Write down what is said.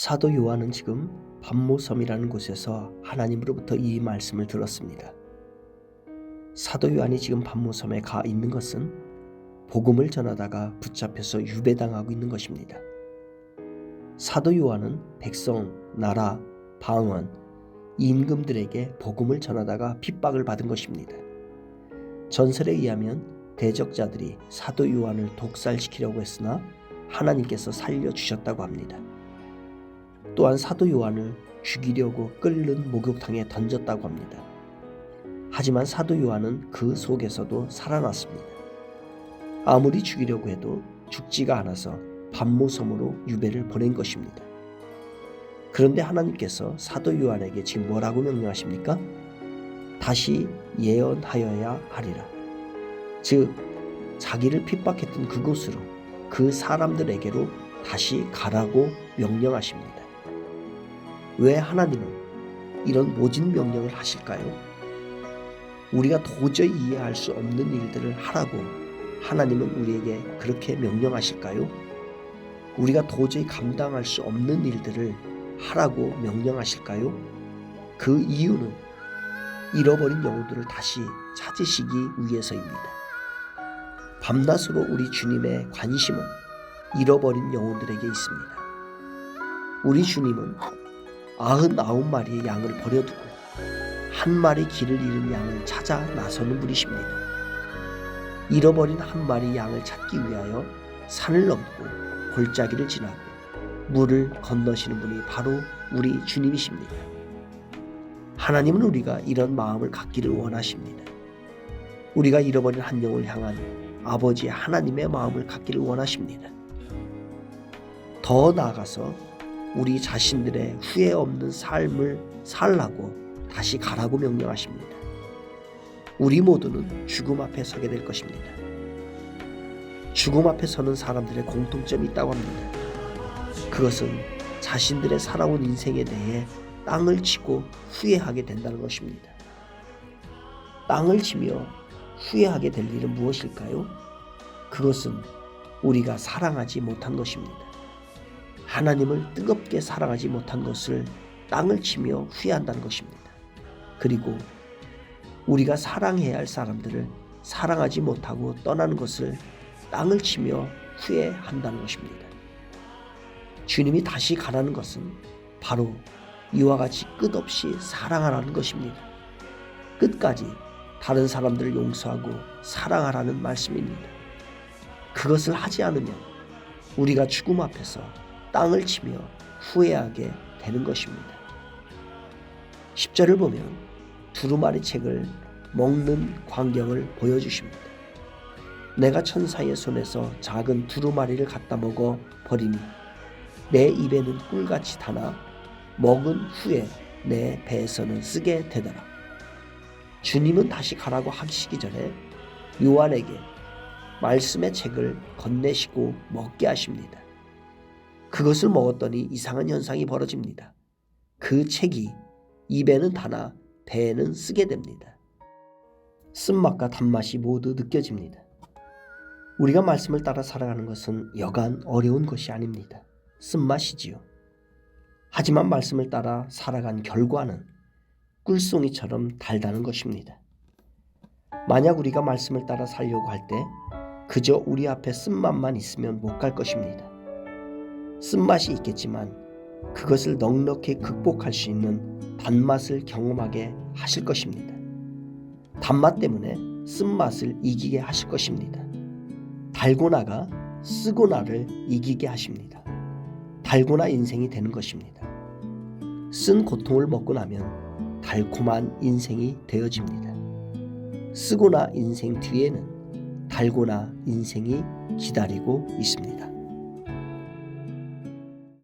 사도 요한은 지금 pat모섬이라는 곳에서 하나님으로부터 이 말씀을 들었습니다. 사도 요한이 지금 pat모섬에 가 있는 것은 복음을 전하다가 붙잡혀서 유배당하고 있는 것입니다. 사도 요한은 백성, 나라, 방언, 임금들에게 복음을 전하다가 핍박을 받은 것입니다. 전설에 의하면 대적자들이 사도 요한을 독살시키려고 했으나 하나님께서 살려주셨다고 합니다. 또한 사도 요한을 죽이려고 끓는 목욕탕에 던졌다고 합니다. 하지만 사도 요한은 그 속에서도 살아났습니다. 아무리 죽이려고 해도 죽지가 않아서 pat모섬으로 유배를 보낸 것입니다. 그런데 하나님께서 사도 요한에게 지금 뭐라고 명령하십니까? 다시 예언하여야 하리라. 즉 자기를 핍박했던 그곳으로, 그 사람들에게로 다시 가라고 명령하십니다. 왜 하나님은 이런 모진 명령을 하실까요? 우리가 도저히 이해할 수 없는 일들을 하라고 하나님은 우리에게 그렇게 명령하실까요? 우리가 도저히 감당할 수 없는 일들을 하라고 명령하실까요? 그 이유는 잃어버린 영혼들을 다시 찾으시기 위해서입니다. 밤낮으로 우리 주님의 관심은 잃어버린 영혼들에게 있습니다. 우리 주님은 99마리의 양을 버려두고 한 마리 길을 잃은 양을 찾아 나서는 분이십니다. 잃어버린 한 마리 양을 찾기 위하여 산을 넘고 골짜기를 지나고 물을 건너시는 분이 바로 우리 주님이십니다. 하나님은 우리가 이런 마음을 갖기를 원하십니다. 우리가 잃어버린 한 영을 향한 아버지 하나님의 마음을 갖기를 원하십니다. 더 나아가서 우리 자신들의 후회 없는 삶을 살라고 다시 가라고 명령하십니다. 우리 모두는 죽음 앞에 서게 될 것입니다. 죽음 앞에 서는 사람들의 공통점이 있다고 합니다. 그것은 자신들의 살아온 인생에 대해 땅을 치고 후회하게 된다는 것입니다. 땅을 치며 후회하게 될 일은 무엇일까요? 그것은 우리가 사랑하지 못한 것입니다. 하나님을 뜨겁게 사랑하지 못한 것을 땅을 치며 후회한다는 것입니다. 그리고 우리가 사랑해야 할 사람들을 사랑하지 못하고 떠나는 것을 땅을 치며 후회한다는 것입니다. 주님이 다시 가라는 것은 바로 이와 같이 끝없이 사랑하라는 것입니다. 끝까지 다른 사람들을 용서하고 사랑하라는 말씀입니다. 그것을 하지 않으면 우리가 죽음 앞에서 땅을 치며 후회하게 되는 것입니다. 10절을 보면 두루마리 책을 먹는 광경을 보여주십니다. 내가 천사의 손에서 작은 두루마리를 갖다 먹어 버리니 내 입에는 꿀같이 타나 먹은 후에 내 배에서는 쓰게 되더라. 주님은 다시 가라고 하시기 전에 요한에게 말씀의 책을 건네시고 먹게 하십니다. 그것을 먹었더니 이상한 현상이 벌어집니다. 그 책이 입에는 타나 배에는 쓰게 됩니다. 쓴맛과 단맛이 모두 느껴집니다. 우리가 말씀을 따라 살아가는 것은 여간 어려운 것이 아닙니다. 쓴맛이지요. 하지만 말씀을 따라 살아간 결과는 꿀송이처럼 달다는 것입니다. 만약 우리가 말씀을 따라 살려고 할 때 그저 우리 앞에 쓴맛만 있으면 못 갈 것입니다. 쓴맛이 있겠지만 그것을 넉넉히 극복할 수 있는 단맛을 경험하게 하실 것입니다. 단맛 때문에 쓴맛을 이기게 하실 것입니다. 달고나가 쓰고나를 이기게 하십니다. 달고나 인생이 되는 것입니다. 쓴 고통을 먹고 나면 달콤한 인생이 되어집니다. 쓰고나 인생 뒤에는 달고나 인생이 기다리고 있습니다.